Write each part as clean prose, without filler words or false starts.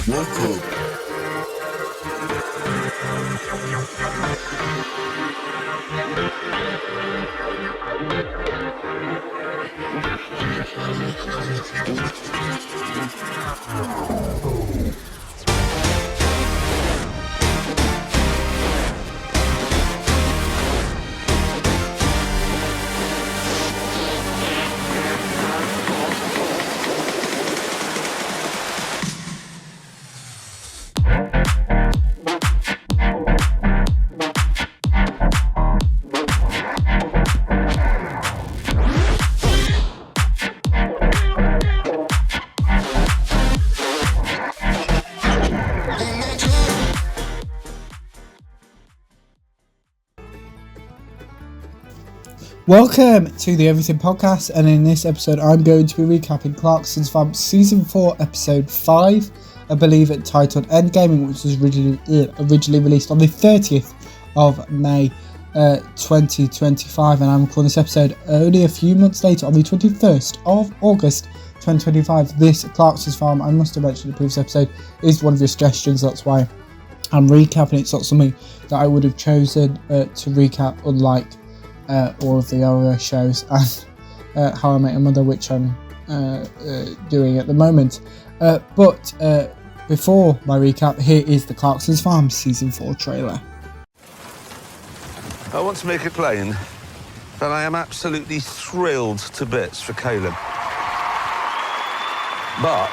Welcome. Welcome to the Everything Podcast, and in this episode I'm going to be recapping Clarksons from Season 4, Episode 5, I believe it titled Endgaming, which was originally released on the 30th of May 2025, and I'm recording this episode only a few months later on the 21st of August 2025. This Clarksons farm, I must have mentioned in the previous episode, is one of your suggestions, that's why I'm recapping. It's not something that I would have chosen to recap, unlike all of the other shows and How I Met Your Mother, which I'm doing at the moment. But before my recap, here is the Clarksons Farm Season 4 trailer. I want to make it plain that I am absolutely thrilled to bits for Caleb. But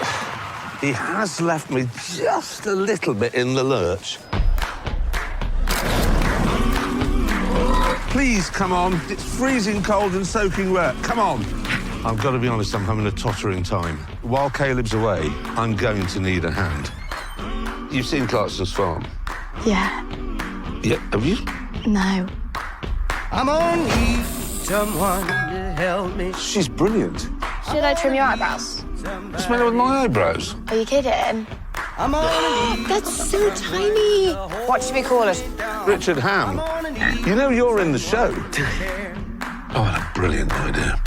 he has left me just a little bit in the lurch. Please, come on. It's freezing cold and soaking wet. Come on. I've got to be honest, I'm having a tottering time. While Caleb's away, I'm going to need a hand. You've seen Clarksons Farm? Yeah. Yeah, have you? No. I'm on need someone to help me. She's brilliant. Should I trim your eyebrows? What's the matter with my eyebrows? Are you kidding? I'm on need. That's so tiny. What should we call it? Richard Ham. You know you're in the show. Oh, what a brilliant idea.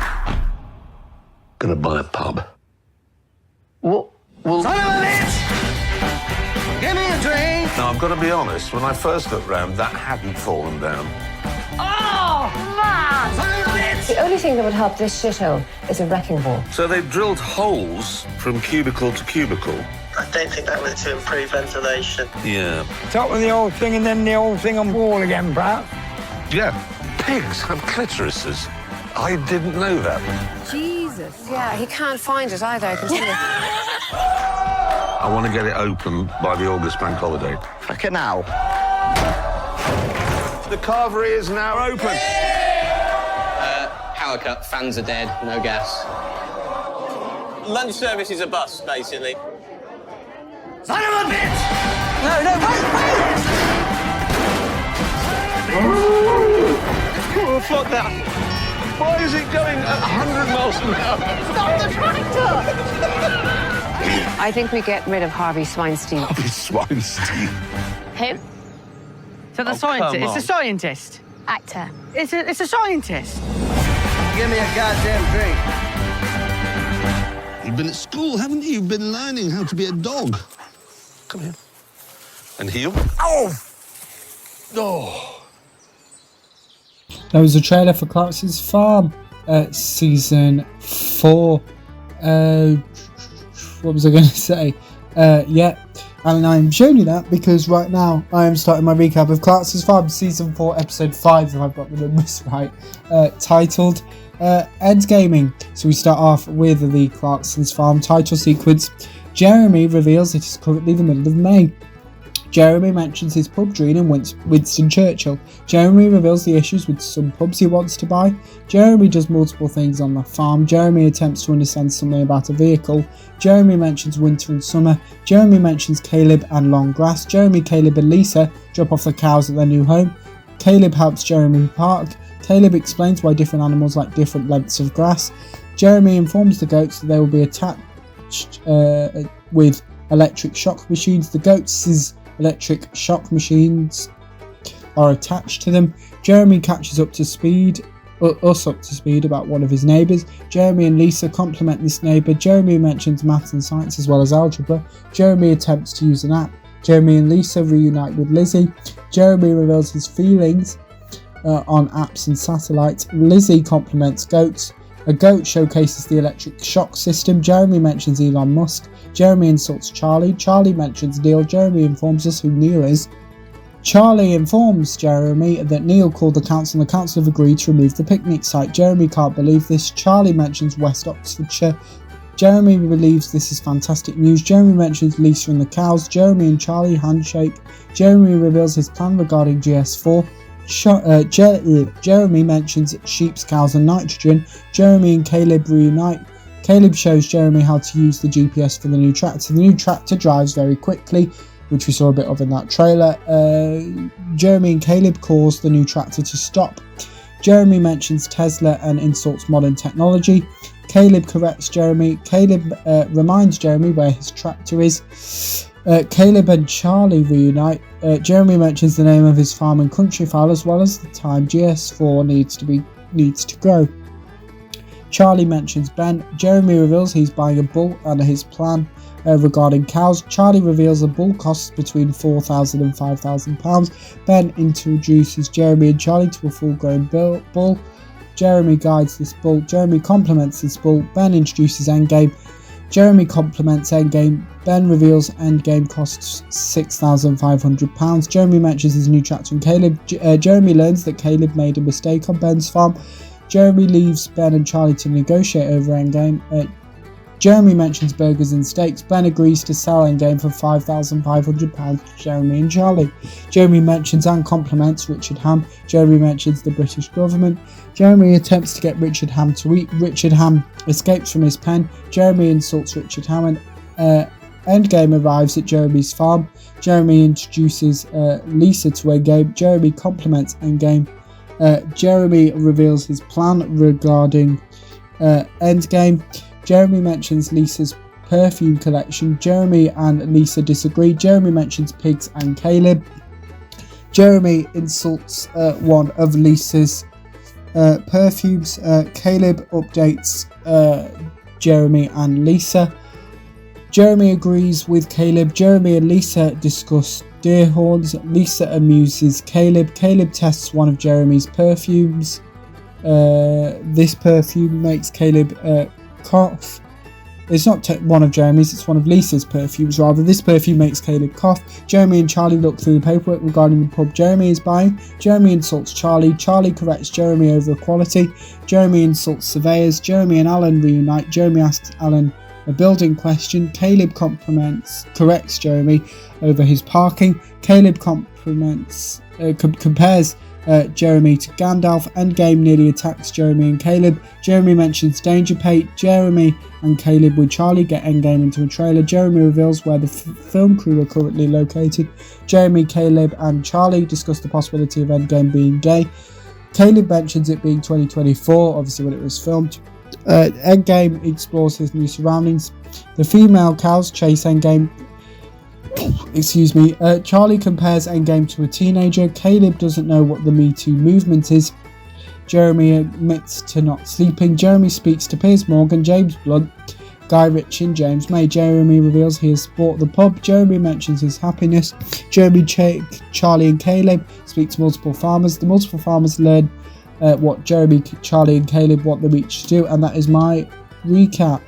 Gonna buy a pub. What? Well, Son of a bitch! Give me a drink. now I've got to be honest, when I first looked round, that hadn't fallen down. Oh, man! Son of a bitch! The only thing that would help this shithole is a wrecking ball. So they drilled holes from cubicle to cubicle. I don't think that was to improve ventilation. Yeah. Top of the old thing and then the old thing on wall again, perhaps. Yeah. Pigs have clitorises. I didn't know that. Jesus. Yeah, he can't find it either, I can tell you. I want to get it open by the August bank holiday. Fucking now. The carvery is now open. Power cut, fans are dead, no gas. Lunch service is a bust, basically. Son of a bitch! Oh, fuck that. Why is it going at 100 miles an hour? Stop the tractor! I think we get rid of Harvey Swinestein. Harvey Swinestein. Who? So the Oh, scientist, come it's a on. scientist. Actor. It's a scientist. Give me a goddamn drink. You've been at school, haven't you? You've been learning how to be a dog. Come here. And heel. Oh! Oh. That was a trailer for Clarksons Farm Season 4. What was I going to say? Yeah, and I'm showing you that because right now I am starting my recap of Clarksons Farm Season 4 Episode 5, if I've got the numbers right, titled Endgaming. So we start off with the Clarksons Farm title sequence. Jeremy reveals it is currently the middle of May. Jeremy mentions his pub dream in Winston Churchill. Jeremy reveals the issues with some pubs he wants to buy. Jeremy does multiple things on the farm. Jeremy attempts to understand something about a vehicle. Jeremy mentions winter and summer. Jeremy mentions Caleb and long grass. Jeremy, Caleb and Lisa drop off the cows at their new home. Caleb helps Jeremy park. Caleb explains why different animals like different lengths of grass. Jeremy informs the goats that they will be attached with electric shock machines. The goats' electric shock machines are attached to them. Jeremy catches up to speed us up to speed about one of his neighbours. Jeremy and Lisa compliment this neighbour. Jeremy mentions maths and science as well as algebra. Jeremy attempts to use an app. Jeremy and Lisa reunite with Lizzie. Jeremy reveals his feelings on apps and satellites. Lizzie compliments goats. A goat showcases the electric shock system. Jeremy mentions Elon Musk. Jeremy insults Charlie. Charlie mentions Neil. Jeremy informs us who Neil is. Charlie informs Jeremy that Neil called the council and the council have agreed to remove the picnic site. Jeremy can't believe this. Charlie mentions West Oxfordshire. Jeremy believes this is fantastic news. Jeremy mentions Lisa and the cows. Jeremy and Charlie handshake. Jeremy reveals his plan regarding GS4. Jeremy mentions sheep's, cows and nitrogen. Jeremy and Caleb reunite. Caleb shows Jeremy how to use the GPS for the new tractor. The new tractor drives very quickly, which we saw a bit of in that trailer. Jeremy and Caleb cause the new tractor to stop. Jeremy mentions Tesla and insults modern technology. Caleb corrects Jeremy. Caleb reminds Jeremy where his tractor is. Caleb and Charlie reunite. Jeremy mentions the name of his farm and country file as well as the time GS4 needs to grow. Charlie mentions Ben. Jeremy reveals he's buying a bull and his plan regarding cows. Charlie reveals a bull costs between £4,000 and £5,000. Ben introduces Jeremy and Charlie to a full-grown bull. Jeremy guides this bull. Jeremy compliments this bull. Ben introduces Endgame. Jeremy compliments Endgame. Ben reveals Endgame costs £6,500. Jeremy mentions his new tractor and Caleb. Jeremy learns that Caleb made a mistake on Ben's farm. Jeremy leaves Ben and Charlie to negotiate over Endgame. Jeremy mentions burgers and steaks. Ben agrees to sell Endgame for £5,500 to Jeremy and Charlie. Jeremy mentions and compliments Richard Ham. Jeremy mentions the British government. Jeremy attempts to get Richard Ham to eat. Richard Ham escapes from his pen. Jeremy insults Richard Ham and Endgame arrives at Jeremy's farm. Jeremy introduces Lisa to Endgame. Jeremy compliments Endgame. Jeremy reveals his plan regarding Endgame. Jeremy mentions Lisa's perfume collection. Jeremy and Lisa disagree. Jeremy mentions pigs and Caleb. Jeremy insults one of Lisa's perfumes. Caleb updates Jeremy and Lisa. Jeremy agrees with Caleb. Jeremy and Lisa discuss deer horns. Lisa amuses Caleb. Caleb tests one of Jeremy's perfumes. This perfume makes Caleb cough. It's not one of Jeremy's, it's one of Lisa's perfumes rather. This perfume makes Caleb cough. Jeremy and Charlie look through the paperwork regarding the pub Jeremy is buying. Jeremy insults Charlie. Charlie corrects Jeremy over equality. Jeremy insults surveyors. Jeremy and Alan reunite. Jeremy asks Alan a building question. Caleb corrects Jeremy over his parking. Caleb compares Jeremy to Gandalf. Endgame nearly attacks Jeremy and Caleb. Jeremy mentions Danger Pate. Jeremy and Caleb with Charlie get Endgame into a trailer. Jeremy reveals where the film crew are currently located. Jeremy, Caleb and Charlie discuss the possibility of Endgame being gay. Caleb mentions it being 2024, obviously when it was filmed. Endgame explores his new surroundings. The female cows chase Endgame. Charlie compares Endgame to a teenager. Caleb doesn't know what the Me Too movement is. Jeremy admits to not sleeping. Jeremy speaks to Piers Morgan, James Blunt, Guy Ritchie and James May. Jeremy reveals he has bought the pub. Jeremy mentions his happiness. Jeremy, Charlie and Caleb speak to multiple farmers. The multiple farmers learn what Jeremy, Charlie and Caleb want them each to do, and that is my recap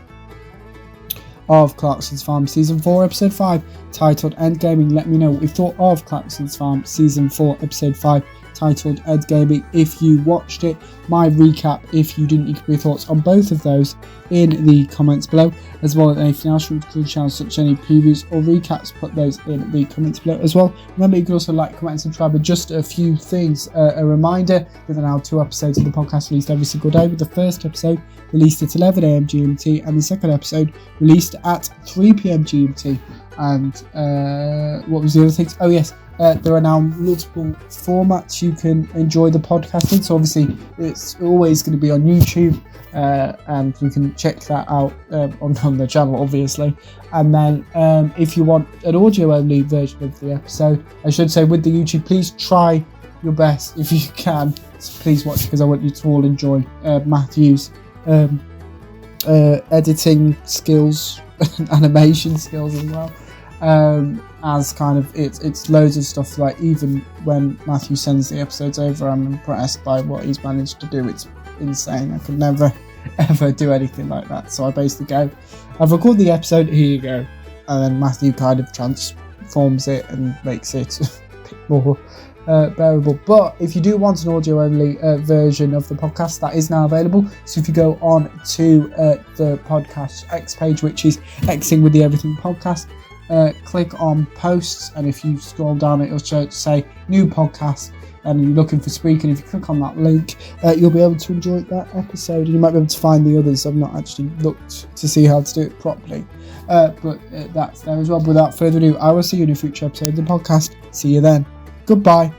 of Clarksons Farm Season 4 Episode 5 titled Endgaming. Let me know what you thought of Clarksons Farm Season 4 Episode 5 titled Endgaming if you watched it. My recap if you didn't. You can put your thoughts on both of those in the comments below, as well as anything else from the channel, such as any previews or recaps. Put those in the comments below as well. Remember, you can also like, comment and subscribe. But just a few things, a reminder, there are now 2 episodes of the podcast released every single day, with the first episode released at 11 AM GMT and the second episode released at 3 PM GMT. And what was the other things? Oh yes, there are now multiple formats you can enjoy the podcast in. So obviously it's always going to be on YouTube, and you can check that out on the channel obviously. And then if you want an audio only version of the episode, I should say with the YouTube, please try your best if you can. So please watch, because I want you to all enjoy Matthew's editing skills and animation skills as well. As kind of it's loads of stuff, like even when Matthew sends the episodes over, I'm impressed by what he's managed to do. It's insane. I could never ever do anything like that. So I basically go, I've recorded the episode, here you go, and then Matthew kind of transforms it and makes it a bit more bearable. But if you do want an audio only version of the podcast, that is now available. So if you go on to the podcast X page, which is Xing with the Everything Podcast, click on posts, and if you scroll down it'll say new podcast, and you're looking for Spreak, and if you click on that link you'll be able to enjoy that episode, and you might be able to find the others. I've not actually looked to see how to do it properly, but that's there as well. But without further ado, I will see you in a future episode of the podcast. See you then. Goodbye.